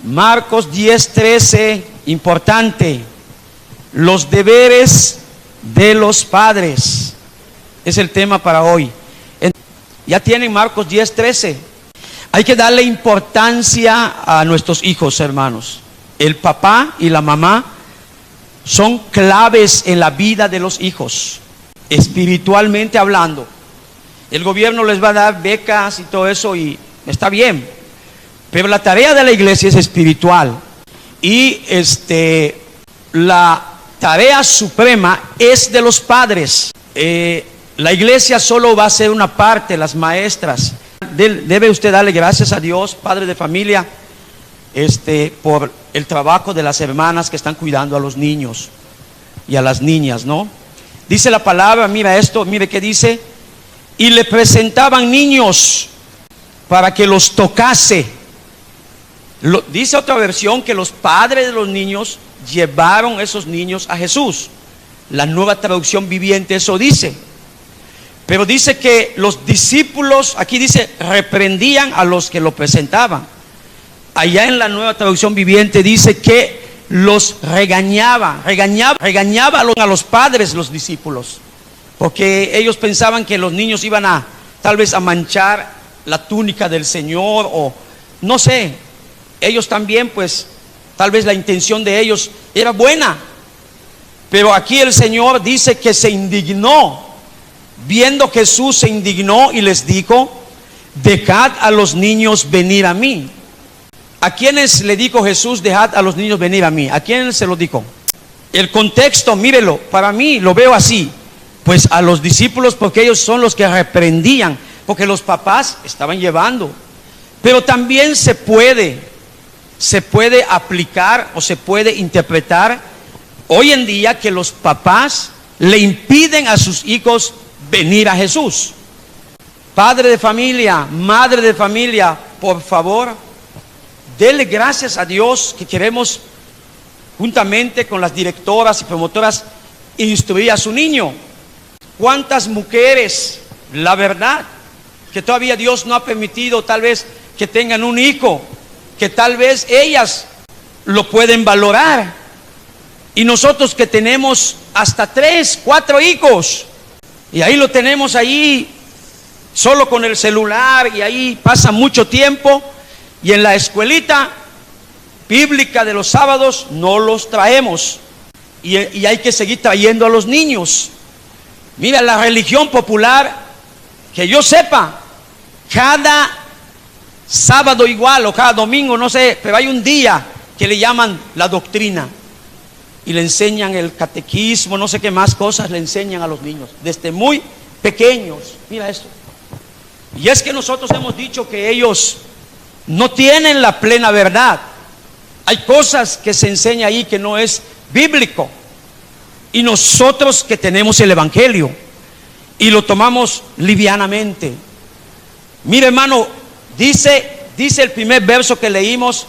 Marcos 10:13, importante. Los deberes de los padres es el tema para hoy. Ya tienen Marcos 10:13. Hay que darle importancia a nuestros hijos, hermanos. El papá y la mamá son claves en la vida de los hijos, espiritualmente hablando. El gobierno les va a dar becas y todo eso, y está bien, pero la tarea de la iglesia es espiritual, y la tarea suprema es de los padres. La iglesia solo va a ser una parte, las maestras. Debe usted darle gracias a Dios, padre de familia, por el trabajo de las hermanas que están cuidando a los niños y a las niñas, ¿no? Dice la palabra, mira esto, mire qué dice: y le presentaban niños para que los tocase. Dice otra versión que los padres de los niños llevaron esos niños a Jesús. La Nueva Traducción Viviente eso dice. Pero dice que los discípulos, aquí dice, reprendían a los que lo presentaban. Allá en la Nueva Traducción Viviente dice que los regañaba a los padres, los discípulos, porque ellos pensaban que los niños iban a, tal vez, a manchar la túnica del Señor, o no sé. Ellos también, pues, tal vez la intención de ellos era buena, pero aquí el Señor dice que se indignó. Viendo Jesús, se indignó y les dijo: dejad a los niños venir a mí. ¿A quiénes le dijo Jesús: dejad a los niños venir a mí? ¿A quiénes se lo dijo? El contexto, mírelo, para mí lo veo así: pues a los discípulos, porque ellos son los que reprendían, porque los papás estaban llevando. Pero también se puede aplicar o se puede interpretar hoy en día que los papás le impiden a sus hijos venir a Jesús. Padre de familia, madre de familia, por favor, dele gracias a Dios que queremos, juntamente con las directoras y promotoras, instruir a su niño. ¿Cuántas mujeres, la verdad, que todavía Dios no ha permitido tal vez que tengan un hijo, que tal vez ellas lo pueden valorar, y nosotros que tenemos hasta 3, 4 hijos, y ahí lo tenemos ahí solo con el celular, y ahí pasa mucho tiempo, y en la escuelita bíblica de los sábados no los traemos, y hay que seguir trayendo a los niños. Mira, la religión popular, que yo sepa, cada sábado igual, o cada domingo, no sé, pero hay un día que le llaman la doctrina, y le enseñan el catequismo, no sé qué más cosas le enseñan a los niños desde muy pequeños. Mira esto. Y es que nosotros hemos dicho que ellos no tienen la plena verdad. Hay cosas que se enseña ahí que no es bíblico, y nosotros que tenemos el evangelio y lo tomamos livianamente. Mire, hermano, dice el primer verso que leímos,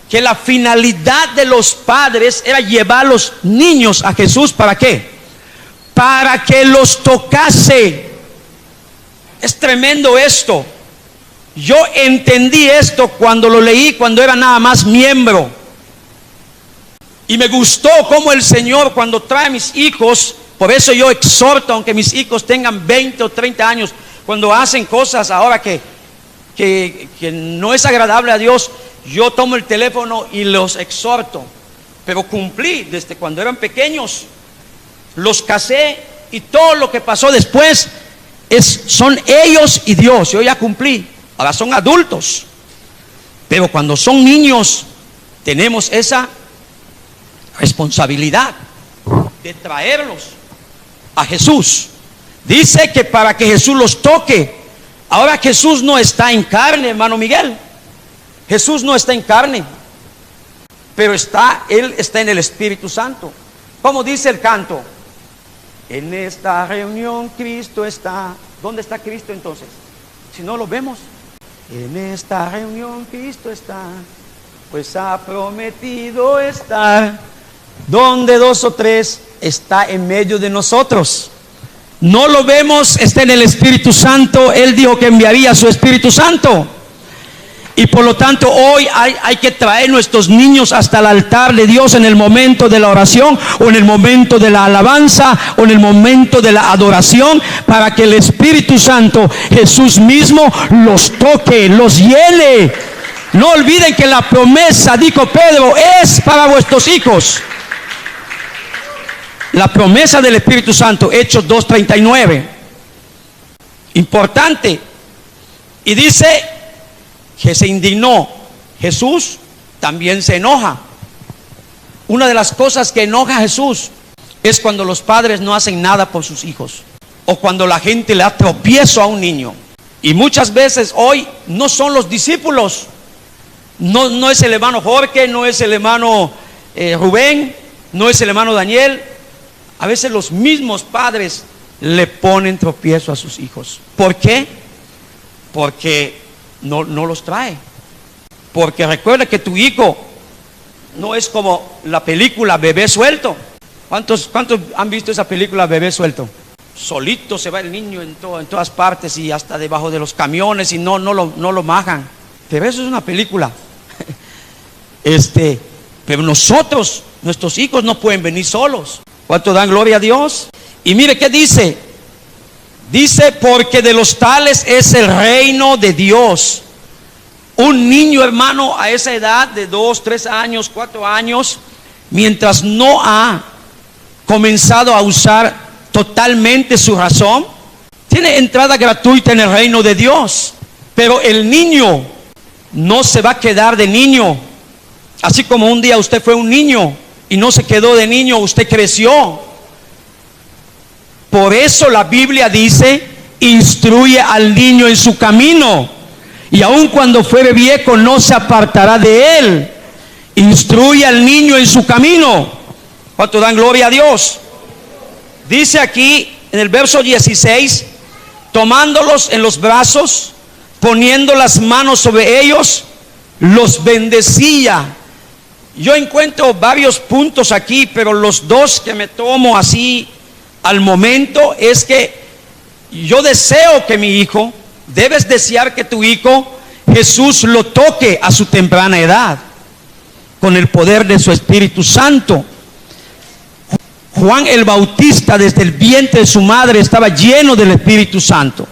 que la finalidad de los padres era llevar a los niños a Jesús. ¿Para qué? Para que los tocase. Es tremendo esto. Yo entendí esto cuando lo leí, cuando era nada más miembro, y me gustó cómo el Señor, cuando trae a mis hijos, por eso yo exhorto, aunque mis hijos tengan 20 o 30 años, cuando hacen cosas ahora que no es agradable a Dios, yo tomo el teléfono y los exhorto. Pero cumplí desde cuando eran pequeños, los casé, y todo lo que pasó después son ellos y Dios. Yo ya cumplí, ahora son adultos, pero cuando son niños tenemos esa responsabilidad de traerlos a Jesús. Dice que para que Jesús los toque. Ahora Jesús no está en carne, hermano Miguel. Jesús no está en carne, pero Él está en el Espíritu Santo. ¿Cómo dice el canto? En esta reunión Cristo está. ¿Dónde está Cristo entonces? Si no lo vemos. En esta reunión Cristo está, pues ha prometido estar. Donde 2 o 3 está en medio de nosotros. No lo vemos, está en el Espíritu Santo. Él dijo que enviaría a su Espíritu Santo. Y por lo tanto hoy hay que traer nuestros niños hasta el altar de Dios en el momento de la oración, o en el momento de la alabanza, o en el momento de la adoración, para que el Espíritu Santo, Jesús mismo, los toque, los llene. No olviden que la promesa, dijo Pedro, es para vuestros hijos. La promesa del Espíritu Santo, Hechos 2:39. Importante. Y dice que se indignó. Jesús también se enoja. Una de las cosas que enoja a Jesús es cuando los padres no hacen nada por sus hijos, o cuando la gente le da tropiezo a un niño. Y muchas veces hoy no son los discípulos, no es el hermano Jorge, no es el hermano Rubén, no es el hermano Daniel. A veces los mismos padres le ponen tropiezo a sus hijos. ¿Por qué? Porque no los trae. Porque recuerda que tu hijo no es como la película Bebé Suelto. ¿Cuántos han visto esa película Bebé Suelto? Solito se va el niño en todas partes, y hasta debajo de los camiones, y no lo majan. Pero eso es una película. Pero nuestros hijos no pueden venir solos. ¿Cuánto dan gloria a Dios? Y mire qué dice. Dice, porque de los tales es el reino de Dios. Un niño, hermano, a esa edad de 2, 3 años, 4 años, mientras no ha comenzado a usar totalmente su razón, tiene entrada gratuita en el reino de Dios. Pero el niño no se va a quedar de niño. Así como un día usted fue un niño y no se quedó de niño, usted creció. Por eso la Biblia dice, instruye al niño en su camino, y aun cuando fuere viejo no se apartará de él. Instruye al niño en su camino. ¿Cuánto dan gloria a Dios? Dice aquí en el verso 16, tomándolos en los brazos, poniendo las manos sobre ellos, los bendecía. Yo encuentro varios puntos aquí, pero los dos que me tomo así al momento es que yo deseo que mi hijo, debes desear que tu hijo, Jesús lo toque a su temprana edad con el poder de su Espíritu Santo. Juan el Bautista, desde el vientre de su madre, estaba lleno del Espíritu Santo.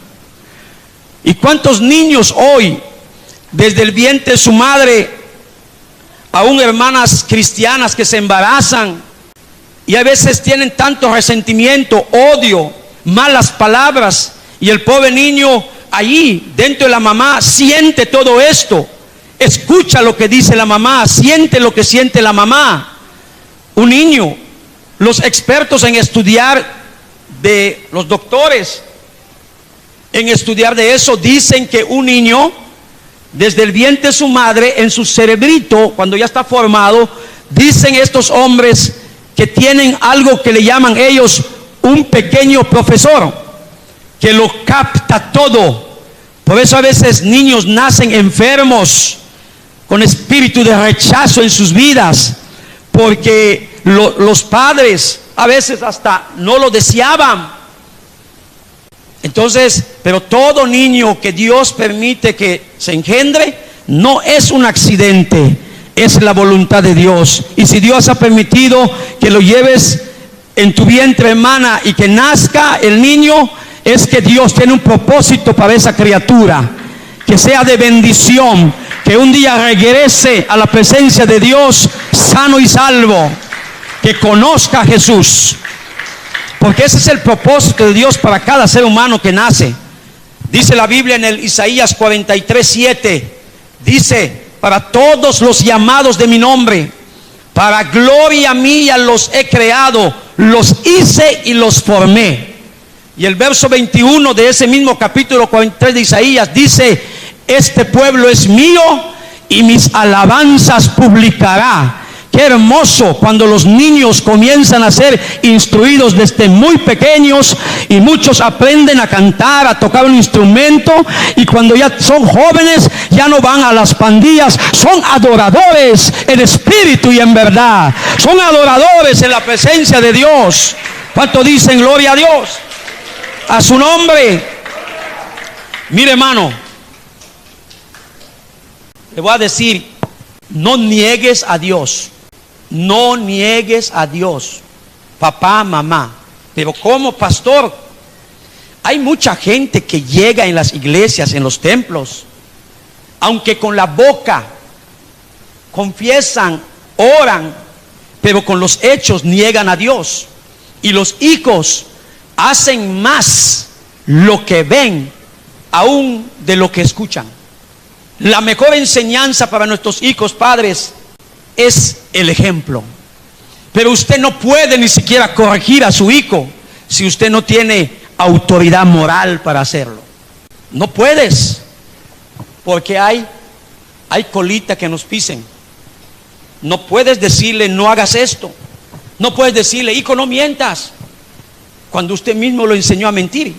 ¿Y cuántos niños hoy, desde el vientre de su madre, aún hermanas cristianas que se embarazan, y a veces tienen tanto resentimiento, odio, malas palabras, y el pobre niño allí dentro de la mamá siente todo esto, escucha lo que dice la mamá, siente lo que siente la mamá? Un niño, los expertos en estudiar, de los doctores en estudiar de eso, dicen que un niño desde el vientre de su madre, en su cerebrito, cuando ya está formado, dicen estos hombres que tienen algo que le llaman ellos un pequeño profesor, que lo capta todo. Por eso a veces niños nacen enfermos, con espíritu de rechazo en sus vidas, porque los padres a veces hasta no lo deseaban. Entonces, pero todo niño que Dios permite que se engendre, no es un accidente, es la voluntad de Dios. Y si Dios ha permitido que lo lleves en tu vientre, hermana, y que nazca el niño, es que Dios tiene un propósito para esa criatura, que sea de bendición, que un día regrese a la presencia de Dios sano y salvo, que conozca a Jesús. Porque ese es el propósito de Dios para cada ser humano que nace. Dice la Biblia en el Isaías 43:7, dice, para todos los llamados de mi nombre, para gloria mía los he creado, los hice y los formé. Y el verso 21 de ese mismo capítulo 43 de Isaías dice, este pueblo es mío y mis alabanzas publicará. Qué hermoso cuando los niños comienzan a ser instruidos desde muy pequeños, y muchos aprenden a cantar, a tocar un instrumento, y cuando ya son jóvenes ya no van a las pandillas, son adoradores en espíritu y en verdad, son adoradores en la presencia de Dios. ¿Cuánto dicen gloria a Dios? A su nombre. Mire, hermano, Le voy a decir, no niegues a Dios. No niegues a Dios, papá, mamá. Pero como pastor, hay mucha gente que llega en las iglesias, en los templos, aunque con la boca confiesan, oran, pero con los hechos niegan a Dios. Y los hijos hacen más lo que ven aún de lo que escuchan. La mejor enseñanza para nuestros hijos, padres, es el ejemplo. Pero usted no puede ni siquiera corregir a su hijo si usted no tiene autoridad moral para hacerlo. No puedes, porque hay colita que nos pisen. No puedes decirle, no hagas esto. No puedes decirle, hijo, no mientas, cuando usted mismo lo enseñó a mentir.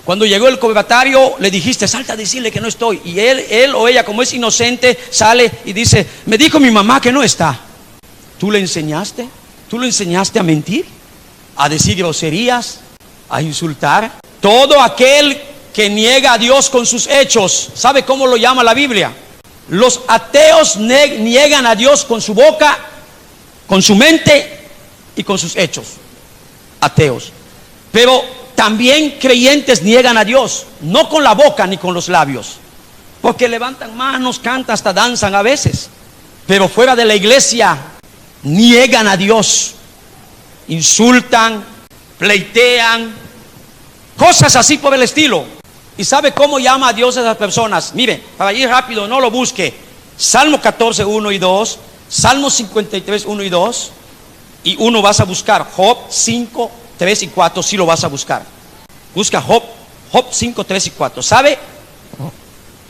Cuando llegó el cobratario, le dijiste, salta a decirle que no estoy. Y él o ella, como es inocente, sale y dice, me dijo mi mamá que no está. ¿Tú le enseñaste? ¿Tú le enseñaste a mentir? ¿A decir groserías? ¿A insultar? Todo aquel que niega a Dios con sus hechos, ¿sabe cómo lo llama la Biblia? Los ateos niegan a Dios con su boca, con su mente y con sus hechos. Ateos. Pero también creyentes niegan a Dios, no con la boca ni con los labios, porque levantan manos, cantan, hasta danzan a veces, pero fuera de la iglesia niegan a Dios, insultan, pleitean, cosas así por el estilo. ¿Y sabe cómo llama a Dios a esas personas? Mire, para ir rápido, no lo busque. Salmo 14, 1 y 2, Salmo 53, 1 y 2, y uno vas a buscar Job 5, 3 y 4, si lo vas a buscar. Busca Job 5, 3 y 4. ¿Sabe?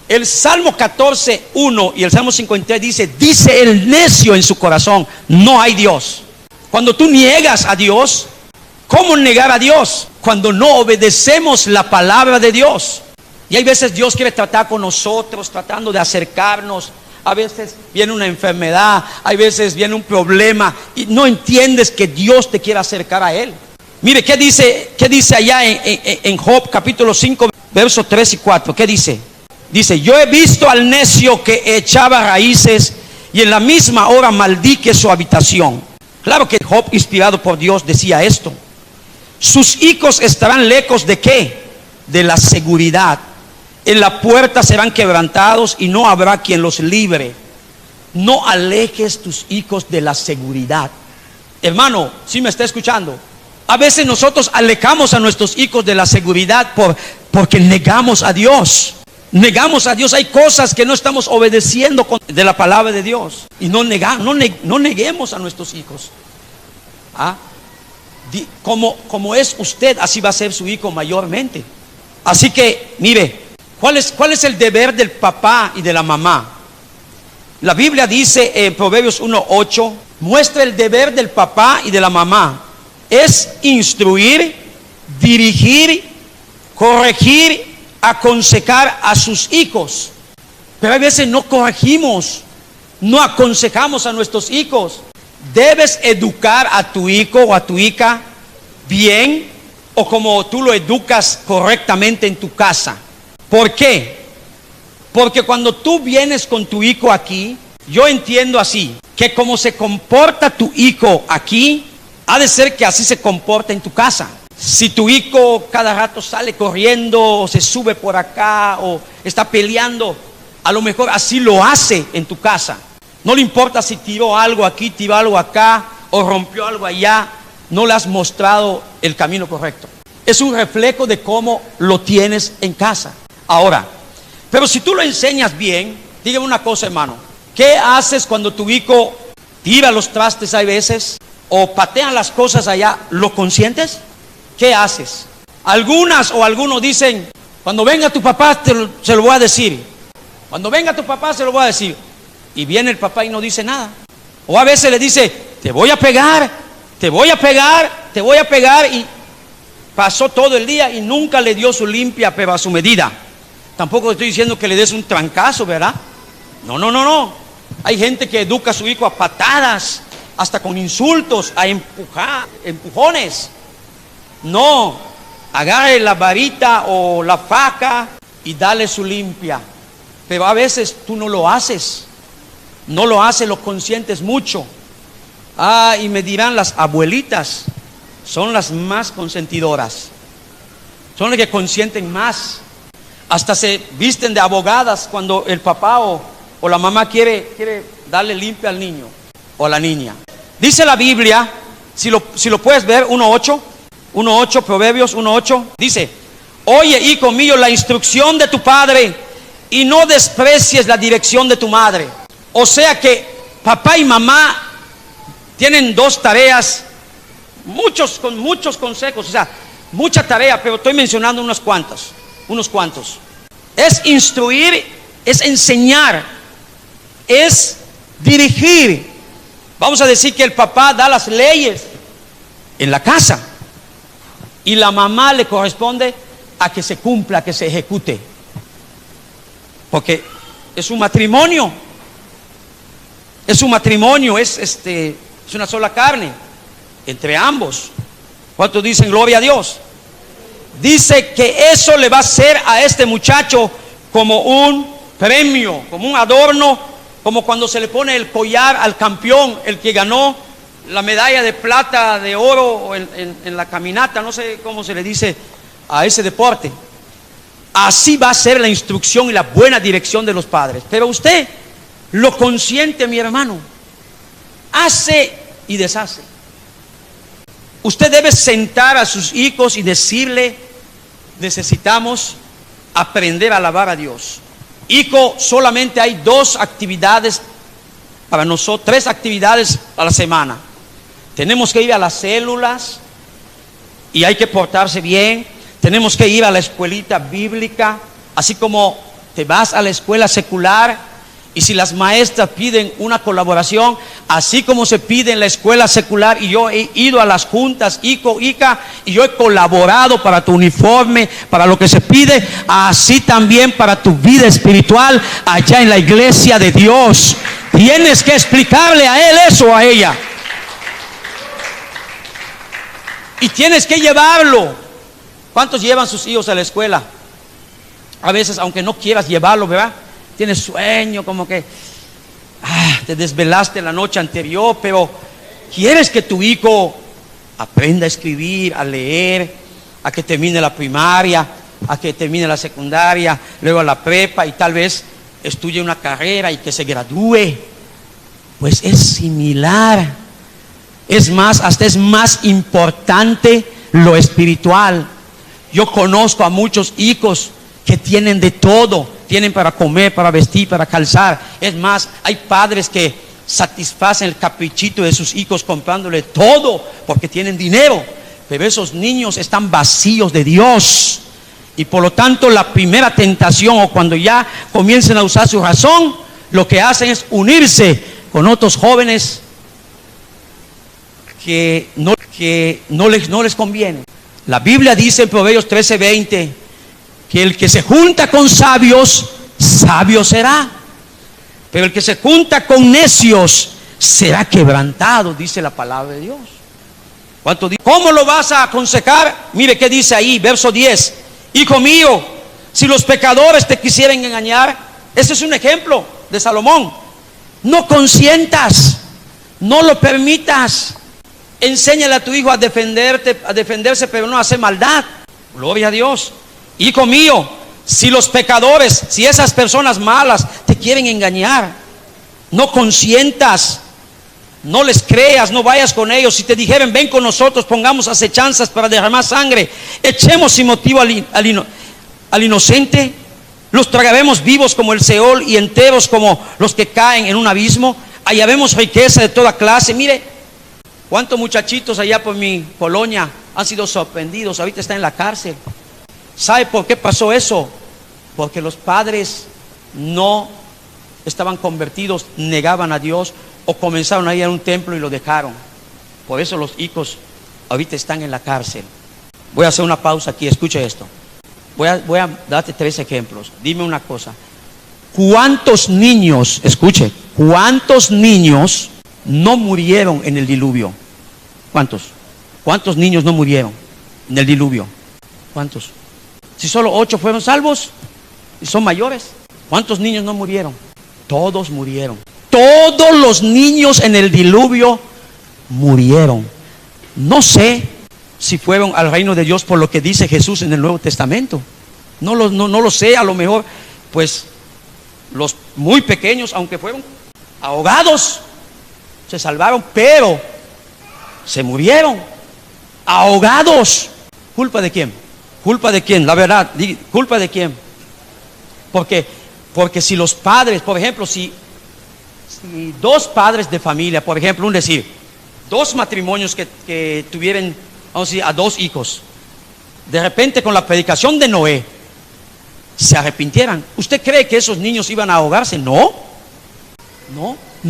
El Salmo 14, 1 y el Salmo 53 dice el necio en su corazón, no hay Dios. Cuando tú niegas a Dios, ¿cómo negar a Dios? Cuando no obedecemos la palabra de Dios. Y hay veces Dios quiere tratar con nosotros, tratando de acercarnos. A veces viene una enfermedad, hay veces viene un problema y no entiendes que Dios te quiere acercar a Él. Mire, ¿qué dice allá en Job capítulo 5, versos 3 y 4? ¿Qué dice? Dice, yo he visto al necio que echaba raíces y en la misma hora maldique su habitación. Claro que Job, inspirado por Dios, decía esto. Sus hijos estarán lejos de ¿qué? De la seguridad. En la puerta serán quebrantados y no habrá quien los libre. No alejes tus hijos de la seguridad. Hermano, ¿sí me está escuchando? A veces nosotros alejamos a nuestros hijos de la seguridad porque negamos a Dios. Negamos a Dios. Hay cosas que no estamos obedeciendo de la palabra de Dios. Y no neguemos a nuestros hijos. Como es usted, así va a ser su hijo mayormente. Así que, mire, ¿cuál es el deber del papá y de la mamá? La Biblia dice en Proverbios 1:8, muestra el deber del papá y de la mamá. Es instruir, dirigir, corregir, aconsejar a sus hijos. Pero a veces no corregimos, no aconsejamos a nuestros hijos. Debes educar a tu hijo o a tu hija bien, o como tú lo educas correctamente en tu casa. ¿Por qué? Porque cuando tú vienes con tu hijo aquí, yo entiendo así, que como se comporta tu hijo aquí, ha de ser que así se comporta en tu casa. Si tu hijo cada rato sale corriendo, o se sube por acá, o está peleando, a lo mejor así lo hace en tu casa. No le importa si tiró algo aquí, tiró algo acá, o rompió algo allá. No le has mostrado el camino correcto. Es un reflejo de cómo lo tienes en casa. Ahora, pero si tú lo enseñas bien, dígame una cosa, hermano. ¿Qué haces cuando tu hijo tira los trastes a veces o patean las cosas allá? ¿Lo consientes? ¿Qué haces? Algunas o algunos dicen, cuando venga tu papá se lo voy a decir. Cuando venga tu papá se lo voy a decir. Y viene el papá y no dice nada. O a veces le dice, te voy a pegar, te voy a pegar, te voy a pegar. Y pasó todo el día y nunca le dio su limpia, pero a su medida. Tampoco estoy diciendo que le des un trancazo, ¿verdad? No. Hay gente que educa a su hijo a patadas, hasta con insultos, a empujones. No, agarre la varita o la faca y dale su limpia. pero a veces tú no lo haces. No lo haces, lo consientes mucho. Y me dirán, las abuelitas son las más consentidoras. Son las que consienten más. Hasta se visten de abogadas cuando el papá o la mamá quiere darle limpio al niño o a la niña. Dice la Biblia, si lo puedes ver, 1:8, Proverbios 1:8, dice: oye, hijo mío, la instrucción de tu padre y no desprecies la dirección de tu madre. O sea que papá y mamá tienen dos tareas, con muchos consejos, o sea, mucha tarea, pero estoy mencionando unos cuantos. Es instruir, es enseñar, es dirigir. Vamos a decir que el papá da las leyes en la casa y la mamá le corresponde a que se cumpla, que se ejecute, porque es un matrimonio. Es un matrimonio, es una sola carne entre ambos. ¿Cuántos dicen gloria a Dios? Dice que eso le va a hacer a este muchacho como un premio, como un adorno, como cuando se le pone el collar al campeón, el que ganó la medalla de plata, de oro en la caminata, no sé cómo se le dice a ese deporte. Así va a ser la instrucción y la buena dirección de los padres. Pero usted lo consiente, mi hermano, hace y deshace. Usted debe sentar a sus hijos y decirle: necesitamos aprender a alabar a Dios. Hijo, solamente hay 2 actividades para nosotros, 3 actividades a la semana. Tenemos que ir a las células y hay que portarse bien. Tenemos que ir a la escuelita bíblica, así como te vas a la escuela secular. Y si las maestras piden una colaboración, así como se pide en la escuela secular, y yo he ido a las juntas, hijo, hija, y yo he colaborado para tu uniforme, para lo que se pide, así también para tu vida espiritual allá en la iglesia de Dios. Tienes que explicarle a él eso, a ella. Y tienes que llevarlo. ¿Cuántos llevan sus hijos a la escuela? A veces, aunque no quieras llevarlo, ¿verdad? Tienes sueño, como que te desvelaste la noche anterior, pero quieres que tu hijo aprenda a escribir, a leer, a que termine la primaria, a que termine la secundaria, luego a la prepa y tal vez estudie una carrera y que se gradúe. Pues es similar. Es más, hasta es más importante lo espiritual. Yo conozco a muchos hijos que tienen de todo. Tienen para comer, para vestir, para calzar. Es más, hay padres que satisfacen el caprichito de sus hijos comprándole todo porque tienen dinero. Pero esos niños están vacíos de Dios. Y por lo tanto, la primera tentación, o cuando ya comiencen a usar su razón, lo que hacen es unirse con otros jóvenes que no les conviene. La Biblia dice en Proverbios 13:20 que el que se junta con sabios, sabio será, pero el que se junta con necios será quebrantado, dice la palabra de Dios. ¿Cuánto dice? ¿Cómo lo vas a aconsejar? Mire qué dice ahí, verso 10: hijo mío, si los pecadores te quisieren engañar, ese es un ejemplo de Salomón. No consientas, no lo permitas. Enséñale a tu hijo a defenderse, pero no a hacer maldad. Gloria a Dios. Hijo mío, si los pecadores, si esas personas malas te quieren engañar, no consientas, no les creas, no vayas con ellos. Si te dijeren: ven con nosotros, pongamos acechanzas para derramar sangre, echemos sin motivo al inocente, los tragaremos vivos como el Seol y enteros como los que caen en un abismo. Allá vemos riqueza de toda clase. Mire, cuántos muchachitos allá por mi colonia han sido sorprendidos, ahorita están en la cárcel. ¿Sabe por qué pasó eso? Porque los padres no estaban convertidos, negaban a Dios, o comenzaron a ir a un templo y lo dejaron. Por eso los hijos ahorita están en la cárcel. Voy a hacer una pausa aquí, escuche esto. Voy a darte 3 ejemplos. Dime una cosa: ¿cuántos niños, escuche, cuántos niños no murieron en el diluvio? ¿Cuántos niños no murieron en el diluvio? ¿Cuántos? Si solo 8 fueron salvos y son mayores. ¿Cuántos niños no murieron? Todos murieron. Todos los niños en el diluvio murieron. No sé si fueron al reino de Dios por lo que dice Jesús en el Nuevo Testamento. No lo sé, a lo mejor, pues, los muy pequeños, aunque fueron ahogados, se salvaron, pero se murieron, ahogados. ¿Culpa de quién? ¿Culpa de quién? La verdad, ¿culpa de quién? Porque si los padres, por ejemplo, si dos padres de familia, por ejemplo, un decir, dos matrimonios que tuvieran, vamos a decir, a dos hijos, de repente con la predicación de Noé, se arrepintieran, ¿usted cree que esos niños iban a ahogarse? No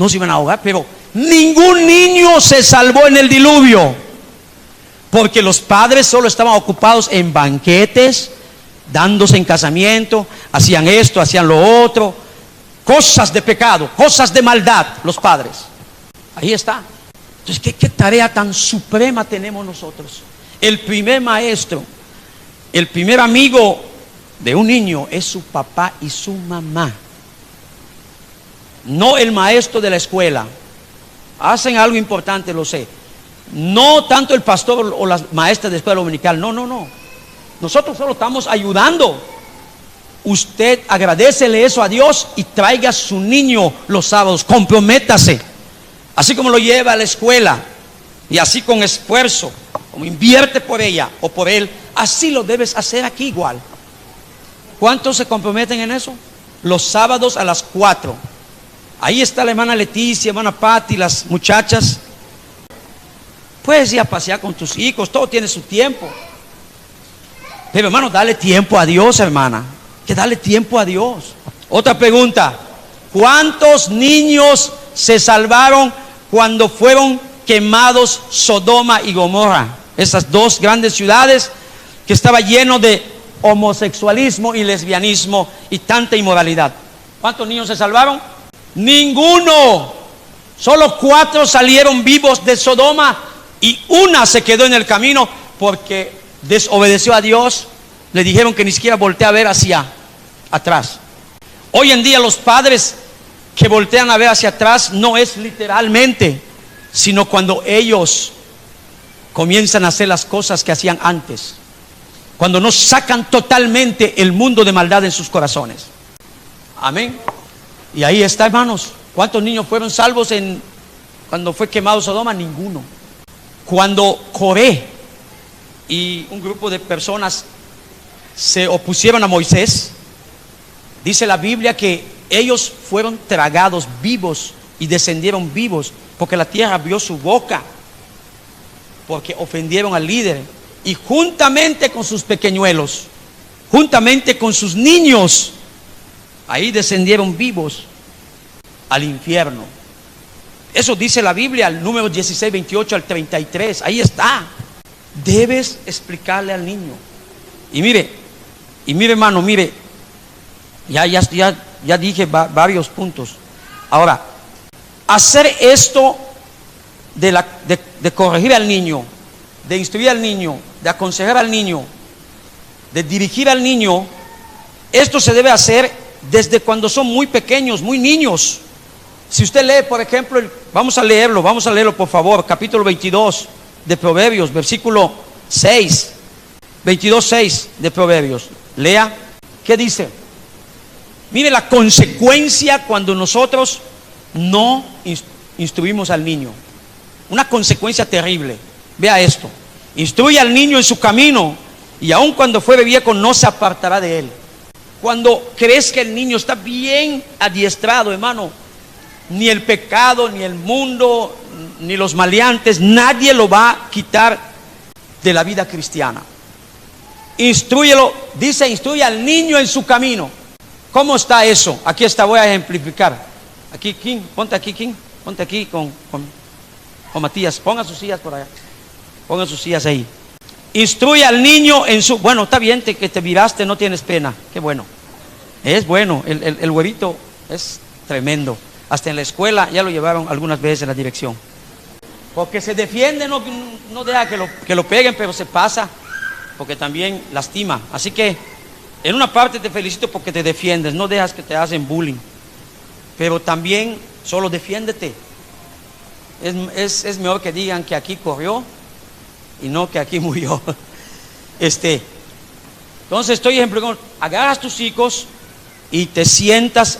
se iban a ahogar, pero ningún niño se salvó en el diluvio, porque los padres solo estaban ocupados en banquetes, dándose en casamiento, hacían esto, hacían lo otro, cosas de pecado, cosas de maldad, los padres. Ahí está. Entonces, ¿qué tarea tan suprema tenemos nosotros? El primer maestro, el primer amigo de un niño es su papá y su mamá, no el maestro de la escuela. Hacen algo importante, lo sé. No tanto el pastor o las maestras de escuela dominical, no. Nosotros solo estamos ayudando. Usted agradécele eso a Dios y traiga a su niño los sábados, comprométase. Así como lo lleva a la escuela y así con esfuerzo, como invierte por ella o por él, así lo debes hacer aquí igual. ¿Cuántos se comprometen en eso? Los sábados a las 4. Ahí está la hermana Leticia, hermana Patti, las muchachas. Puedes ir a pasear con tus hijos, todo tiene su tiempo. Pero hermano, dale tiempo a Dios, hermana. Que dale tiempo a Dios. Otra pregunta: ¿cuántos niños se salvaron cuando fueron quemados Sodoma y Gomorra? Esas dos grandes ciudades que estaba lleno de homosexualismo y lesbianismo y tanta inmoralidad. ¿Cuántos niños se salvaron? Ninguno. Solo 4 salieron vivos de Sodoma y una se quedó en el camino porque desobedeció a Dios. Le dijeron que ni siquiera voltee a ver hacia atrás. Hoy en día los padres que voltean a ver hacia atrás no es literalmente, sino cuando ellos comienzan a hacer las cosas que hacían antes, cuando no sacan totalmente el mundo de maldad en sus corazones. Amén. Y ahí está, hermanos. ¿Cuántos niños fueron salvos cuando fue quemado Sodoma? Ninguno. Cuando Coré y un grupo de personas se opusieron a Moisés, dice la Biblia que ellos fueron tragados vivos y descendieron vivos, porque la tierra abrió su boca, porque ofendieron al líder. Y juntamente con sus pequeñuelos, juntamente con sus niños, ahí descendieron vivos al infierno. Eso dice la Biblia, el número 16, 28 al 33. Ahí está. Debes explicarle al niño. Y mire hermano, mire, ya dije varios puntos. Ahora, hacer esto de corregir al niño, de instruir al niño, de aconsejar al niño, de dirigir al niño, esto se debe hacer desde cuando son muy pequeños, muy niños. Si usted lee, por ejemplo, vamos a leerlo por favor, capítulo 22 de Proverbios, versículo 6, 22:6 de Proverbios. Lea, ¿qué dice? Mire la consecuencia cuando nosotros no instruimos al niño. Una consecuencia terrible. Vea esto: instruye al niño en su camino, y aun cuando fuere viejo no se apartará de él. Cuando crees que el niño está bien adiestrado, hermano, ni el pecado, ni el mundo, ni los maleantes, nadie lo va a quitar de la vida cristiana. Instrúyelo, dice, instruye al niño en su camino. ¿Cómo está eso? Aquí está, voy a ejemplificar. Aquí, King, ponte aquí, King, ponte aquí con Matías, ponga sus sillas por allá, ponga sus sillas ahí. Instruye al niño en su... Bueno, está bien que te viraste, no tienes pena, qué bueno. Es bueno, el güerito es tremendo. Hasta en la escuela ya lo llevaron algunas veces en la dirección. Porque se defiende, no deja que lo peguen, pero se pasa, porque también lastima. Así que En una parte te felicito porque te defiendes, no dejas que te hacen bullying, pero también solo defiéndete. Es mejor que digan que aquí corrió y no que aquí murió. Entonces estoy ejemplo, agarras tus hijos y te sientas,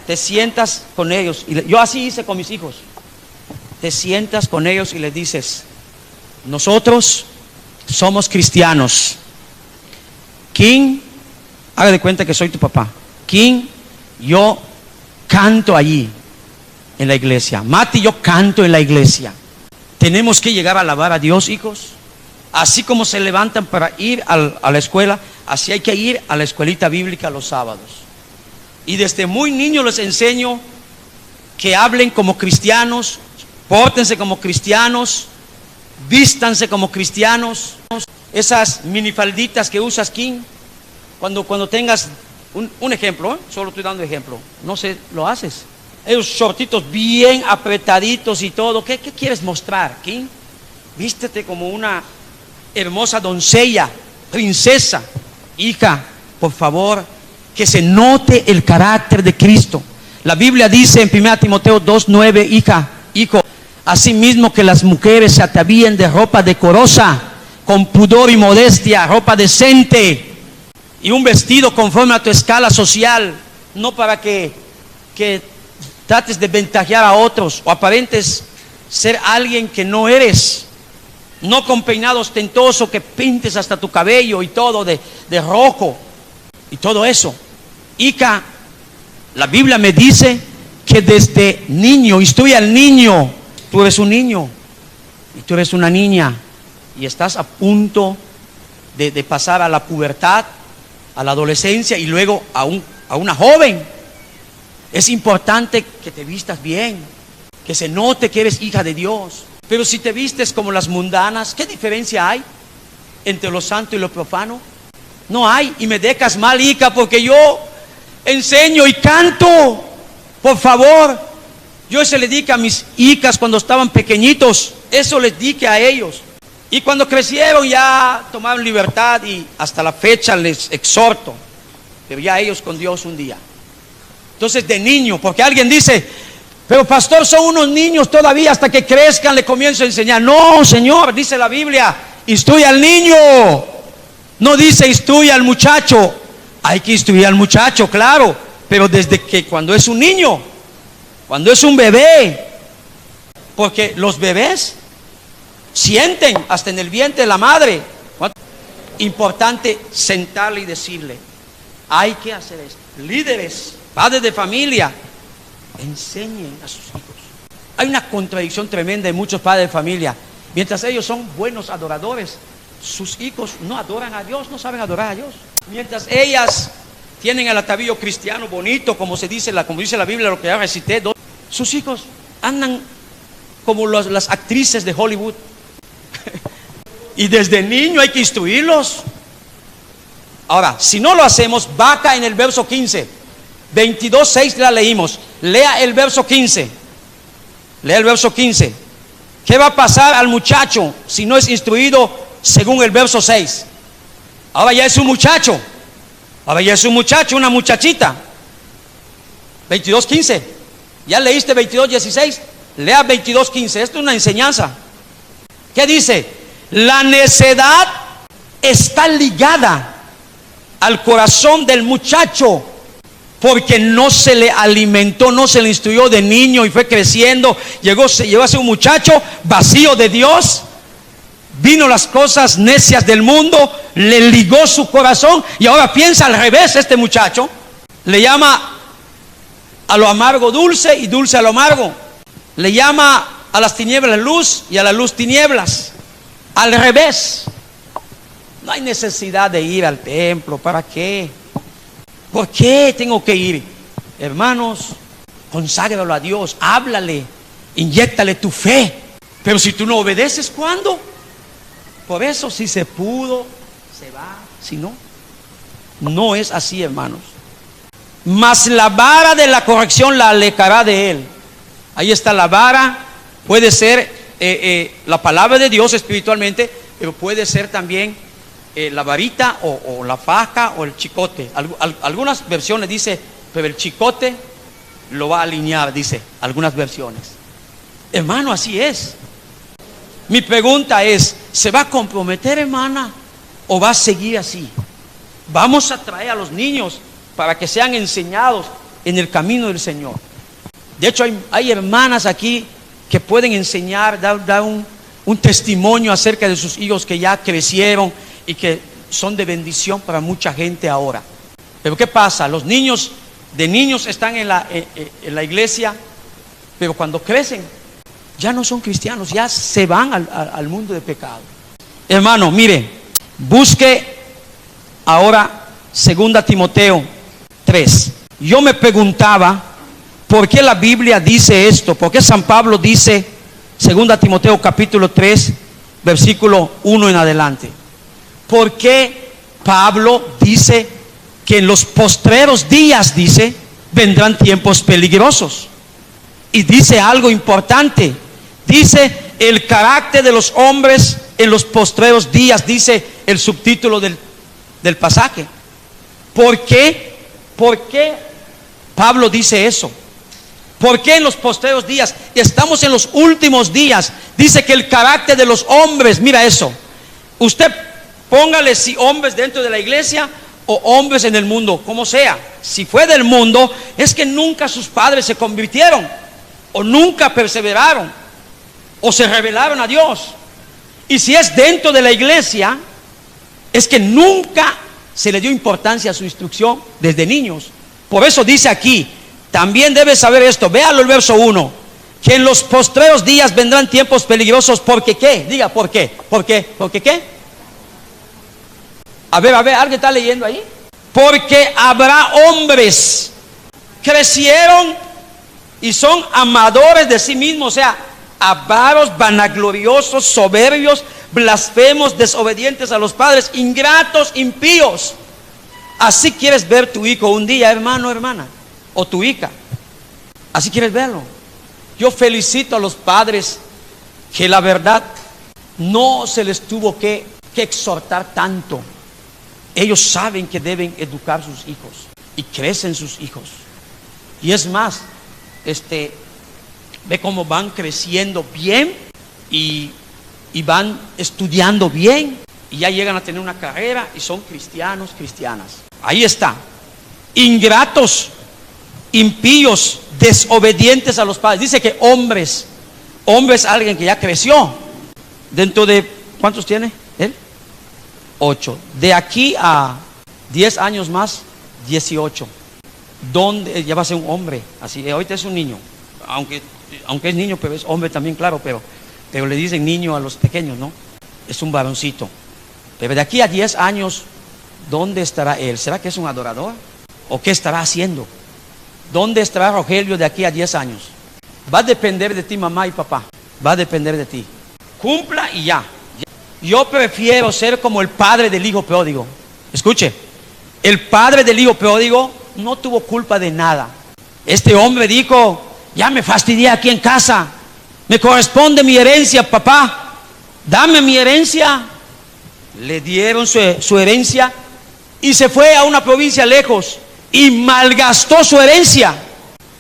te sientas con ellos. Y yo así hice con mis hijos. Te sientas con ellos y les dices: nosotros somos cristianos. King, haga de cuenta que soy tu papá. King, yo canto allí en la iglesia. Mati, yo canto en la iglesia. Tenemos que llegar a alabar a Dios, hijos. Así como se levantan para ir a la escuela, así hay que ir a la escuelita bíblica los sábados. Y desde muy niños les enseño que hablen como cristianos, pórtense como cristianos, vístanse como cristianos. Esas minifalditas que usas, King, cuando tengas un ejemplo, solo estoy dando ejemplo, no sé, lo haces. Esos shortitos bien apretaditos y todo. ¿Qué quieres mostrar, King? Vístete como una hermosa doncella, princesa. Hija, por favor, que se note el carácter de Cristo. La Biblia dice en 1 Timoteo 2:9, hijo, asimismo que las mujeres se atavíen de ropa decorosa, con pudor y modestia, ropa decente y un vestido conforme a tu escala social, no para que trates de ventajear a otros o aparentes ser alguien que no eres. No con peinado ostentoso que pintes hasta tu cabello y todo de rojo y todo eso. Hija, la Biblia me dice que desde niño, instruye al niño. Tú eres un niño y tú eres una niña y estás a punto de pasar a la pubertad, a la adolescencia y luego a una joven. Es importante que te vistas bien, que se note que eres hija de Dios. Pero si te vistes como las mundanas, ¿qué diferencia hay entre lo santo y lo profano? No hay. Y me dejas mal, hija, porque yo enseño y canto. Por favor, yo eso le dije a mis hijas cuando estaban pequeñitos. Eso les dije a ellos. Y cuando crecieron ya tomaron libertad y hasta la fecha les exhorto. Pero ya ellos con Dios un día. Entonces de niño, porque alguien dice: pero pastor, son unos niños todavía, hasta que crezcan le comienzo a enseñar. No, Señor, dice la Biblia, instruye al niño. No dice instruye al muchacho. Hay que instruir al muchacho, claro, pero desde que cuando es un niño, cuando es un bebé, porque los bebés sienten hasta en el vientre de la madre. Importante sentarle y decirle: hay que hacer esto. Líderes, padres de familia, enseñen a sus hijos. Hay una contradicción tremenda en muchos padres de familia. Mientras ellos son buenos adoradores, sus hijos no adoran a Dios, no saben adorar a Dios. Mientras ellas tienen el atavío cristiano bonito, como dice la Biblia, lo que ya recité, sus hijos andan como las actrices de Hollywood. Y desde niño hay que instruirlos. Ahora, si no lo hacemos, vaca en el verso 15, 22:6 la leímos. Lea el verso 15. Lea el verso 15. ¿Qué va a pasar al muchacho si no es instruido según el verso 6? Ahora ya es un muchacho. Ahora ya es un muchacho, una muchachita. 22:15. ¿Ya leíste 22:16? Lea 22:15. Esto es una enseñanza. ¿Qué dice? La necedad está ligada al corazón del muchacho, porque no se le alimentó, no se le instruyó de niño y fue creciendo, llegó a ser un muchacho vacío de Dios. Vino las cosas necias del mundo, le ligó su corazón y ahora piensa al revés. Este muchacho le llama a lo amargo dulce y dulce a lo amargo. Le llama a las tinieblas luz y a la luz tinieblas. Al revés. No hay necesidad de ir al templo. ¿Para qué? ¿Por qué tengo que ir? Hermanos, conságralo a Dios, háblale, inyéctale tu fe. Pero si tú no obedeces, ¿cuándo? Por eso, si se pudo, se va. Si no, no es así, hermanos. Mas la vara de la corrección la alejará de él. Ahí está la vara. Puede ser la palabra de Dios espiritualmente, pero puede ser también la varita o la faja o el chicote. Algunas versiones dice, pero el chicote lo va a alinear, dice algunas versiones. Hermano, así es. Mi pregunta es, ¿se va a comprometer, hermana, o va a seguir así? Vamos a traer a los niños para que sean enseñados en el camino del Señor. De hecho, hay hermanas aquí que pueden enseñar, dar un testimonio acerca de sus hijos que ya crecieron y que son de bendición para mucha gente ahora. Pero ¿qué pasa? Los niños están en la iglesia, pero cuando crecen ya no son cristianos, ya se van al mundo de pecado. Hermano, mire, busque ahora 2 Timoteo 3. Yo me preguntaba, ¿por qué la Biblia dice esto? ¿Por qué San Pablo dice 2 Timoteo capítulo 3, versículo 1 en adelante? ¿Por qué Pablo dice que en los postreros días, dice, vendrán tiempos peligrosos? Y dice algo importante. Dice el carácter de los hombres en los postreros días, dice el subtítulo del pasaje. ¿Por qué? ¿Por qué Pablo dice eso? ¿Por qué en los postreros días? Estamos en los últimos días. Dice que el carácter de los hombres, mira eso. Usted póngale si hombres dentro de la iglesia o hombres en el mundo, como sea. Si fue del mundo, es que nunca sus padres se convirtieron, o nunca perseveraron, o se rebelaron a Dios. Y si es dentro de la iglesia, es que nunca se le dio importancia a su instrucción desde niños. Por eso dice aquí, también debes saber esto, véalo el verso 1, que en los postreros días vendrán tiempos peligrosos, porque ¿qué? Diga, ¿por qué? ¿Por qué? ¿Porque qué? A ver, ¿alguien está leyendo ahí? Porque habrá hombres, crecieron y son amadores de sí mismos, o sea, avaros, vanagloriosos, soberbios, blasfemos, desobedientes a los padres, ingratos, impíos. Así quieres ver tu hijo un día, hermano, hermana, o tu hija. Así quieres verlo. Yo felicito a los padres que la verdad no se les tuvo que exhortar tanto. Ellos saben que deben educar sus hijos y crecen sus hijos. Y es más, ve cómo van creciendo bien y van estudiando bien y ya llegan a tener una carrera y son cristianos, cristianas. Ahí está. Ingratos, impíos, desobedientes a los padres. Dice que hombres, alguien que ya creció. Dentro de, ¿cuántos tiene él? 8. De aquí a 10 años más, 18. Donde ya va a ser un hombre. Así, ahorita es un niño. Aunque es niño, pero es hombre también, claro, pero le dicen niño a los pequeños, ¿no? Es un varoncito. Pero de aquí a 10 años, ¿dónde estará él? ¿Será que es un adorador? ¿O qué estará haciendo? ¿Dónde estará Rogelio de aquí a 10 años? Va a depender de ti, mamá y papá. Va a depender de ti. Cumpla y ya. Yo prefiero ser como el padre del hijo pródigo. Escuche, el padre del hijo pródigo no tuvo culpa de nada. Este hombre dijo, ya me fastidié aquí en casa, me corresponde mi herencia, papá, dame mi herencia. Le dieron su herencia y se fue a una provincia lejos y malgastó su herencia.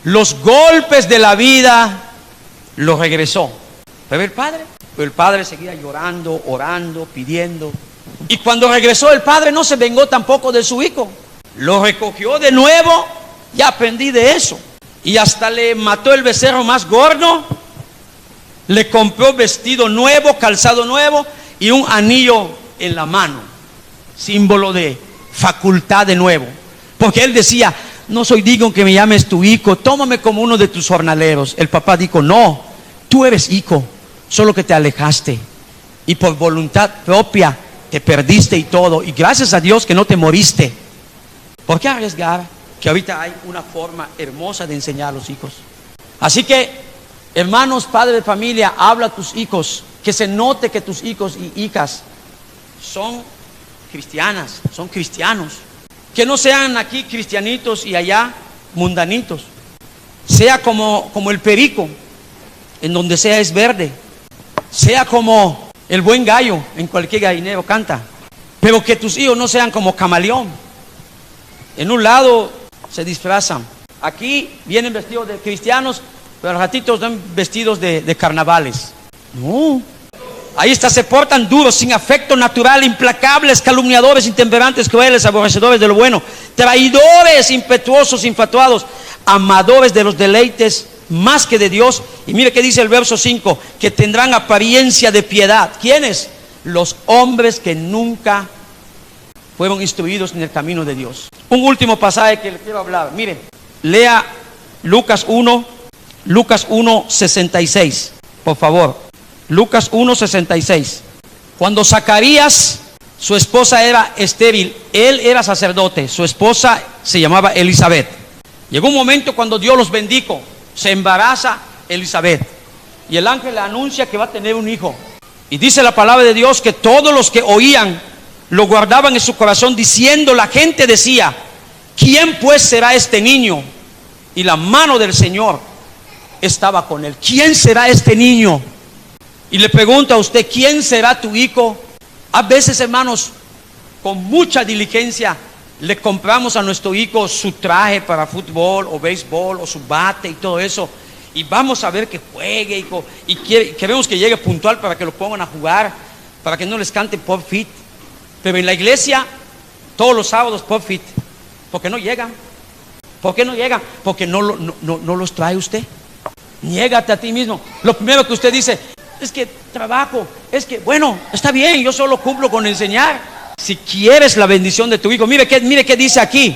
Los golpes de la vida lo regresó. Pero el padre seguía llorando, orando, pidiendo. Y cuando regresó el padre no se vengó tampoco de su hijo. Lo recogió de nuevo. Ya aprendí de eso. Y hasta le mató el becerro más gordo. Le compró vestido nuevo, calzado nuevo y un anillo en la mano, símbolo de facultad de nuevo. Porque él decía, no soy digno que me llames tu hijo, tómame como uno de tus jornaleros. El papá dijo, no, tú eres hijo, solo que te alejaste y por voluntad propia te perdiste y todo, y gracias a Dios que no te moriste. ¿Por qué arriesgar? Que ahorita hay una forma hermosa de enseñar a los hijos. Así que, hermanos, padres de familia, habla a tus hijos, que se note que tus hijos y hijas son cristianas, son cristianos. Que no sean aquí cristianitos y allá mundanitos. Sea como el perico, en donde sea es verde. Sea como el buen gallo, en cualquier gallinero canta. Pero que tus hijos no sean como camaleón. En un lado se disfrazan. Aquí vienen vestidos de cristianos, pero al ratito están vestidos de carnavales. No. Ahí está, se portan duros, sin afecto natural, implacables, calumniadores, intemperantes, crueles, aborrecedores de lo bueno, traidores, impetuosos, infatuados, amadores de los deleites más que de Dios. Y mire qué dice el verso 5, que tendrán apariencia de piedad. ¿Quiénes? Los hombres que nunca fueron instruidos en el camino de Dios. Un último pasaje que le quiero hablar. Mire, lea Lucas 1:66, por favor. Lucas 1:66. Cuando Zacarías, su esposa era estéril, él era sacerdote, su esposa se llamaba Elizabeth. Llegó un momento cuando Dios los bendijo, se embaraza Elizabeth y el ángel le anuncia que va a tener un hijo. Y dice la palabra de Dios que todos los que oían lo guardaban en su corazón, diciendo, la gente decía, ¿quién pues será este niño? Y la mano del Señor estaba con él. ¿Quién será este niño? Y le pregunto a usted, ¿quién será tu hijo? A veces, hermanos, con mucha diligencia le compramos a nuestro hijo su traje para fútbol o béisbol o su bate y todo eso, y vamos a ver que juegue y queremos que llegue puntual para que lo pongan a jugar, para que no les cante pop fit. Pero en la iglesia todos los sábados pop fit. ¿Por qué no llegan? ¿Por qué no llegan? Porque no los trae usted. Niégate a ti mismo. Lo primero que usted dice, es que trabajo, es que, bueno, está bien, yo solo cumplo con enseñar. Si quieres la bendición de tu hijo, mire qué dice aquí.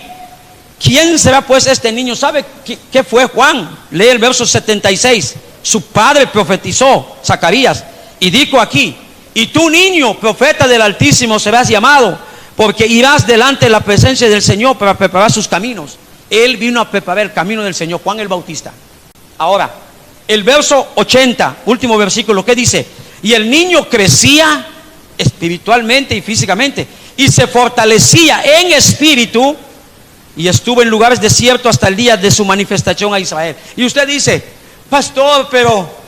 ¿Quién será pues este niño? ¿Sabe qué fue Juan? Lee el verso 76. Su padre profetizó, Zacarías, y dijo aquí, y tú, niño, profeta del Altísimo, serás llamado, porque irás delante de la presencia del Señor para preparar sus caminos. Él vino a preparar el camino del Señor, Juan el Bautista. Ahora, el verso 80, último versículo, ¿qué dice? Y el niño crecía espiritualmente y físicamente, y se fortalecía en espíritu, y estuvo en lugares desiertos hasta el día de su manifestación a Israel. Y usted dice, pastor, pero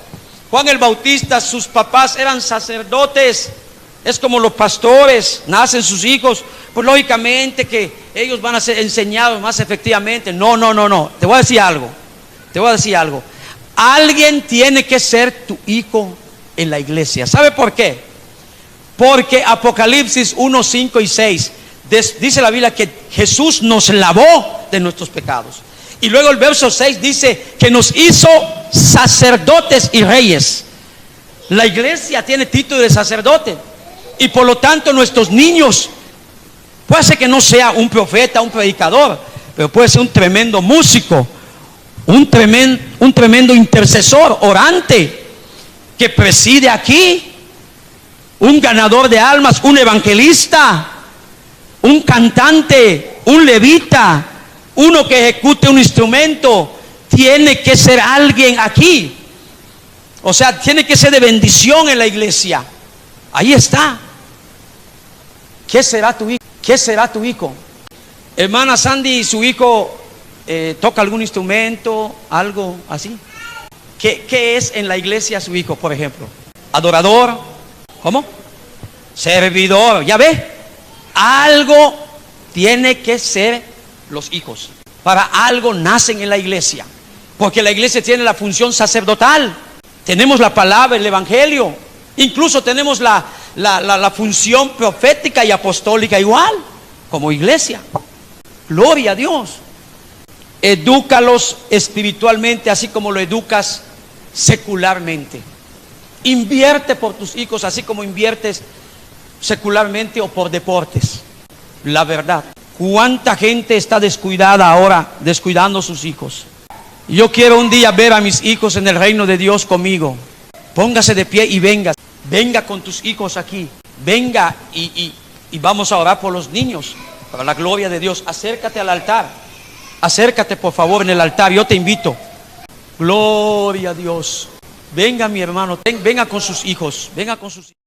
Juan el Bautista, sus papás eran sacerdotes, es como los pastores, nacen sus hijos, pues lógicamente que ellos van a ser enseñados más efectivamente. No, te voy a decir algo. Alguien tiene que ser tu hijo en la iglesia. ¿Sabe por qué? Porque Apocalipsis 1, 5 y 6 dice la Biblia que Jesús nos lavó de nuestros pecados. Y luego el verso 6 dice que nos hizo sacerdotes y reyes. La iglesia tiene título de sacerdote, y por lo tanto nuestros niños, puede ser que no sea un profeta, un predicador, pero puede ser un tremendo músico, un tremendo intercesor, orante, que preside aquí, un ganador de almas, un evangelista, un cantante, un levita, uno que ejecute un instrumento. Tiene que ser alguien aquí, o sea, tiene que ser de bendición en la iglesia. Ahí está. ¿Qué será tu hijo? ¿Qué será tu hijo? Hermana Sandy, su hijo toca algún instrumento, algo así. ¿Qué es en la iglesia su hijo, por ejemplo? Adorador. ¿Cómo? Servidor. ¿Ya ve? Algo tiene que ser los hijos. Para algo nacen en la iglesia, porque la iglesia tiene la función sacerdotal. Tenemos la palabra, el evangelio. Incluso tenemos la función profética y apostólica igual, como iglesia. Gloria a Dios. Edúcalos espiritualmente, así como lo educas secularmente. Invierte por tus hijos, así como inviertes secularmente o por deportes. La verdad, ¿cuánta gente está descuidada ahora, descuidando a sus hijos? Yo quiero un día ver a mis hijos en el reino de Dios conmigo. Póngase de pie y venga con tus hijos aquí. Venga y vamos a orar por los niños, para la gloria de Dios. Acércate al altar. Acércate, por favor, en el altar. Yo te invito. Gloria a Dios. Venga, mi hermano, venga con sus hijos. Venga con sus hijos.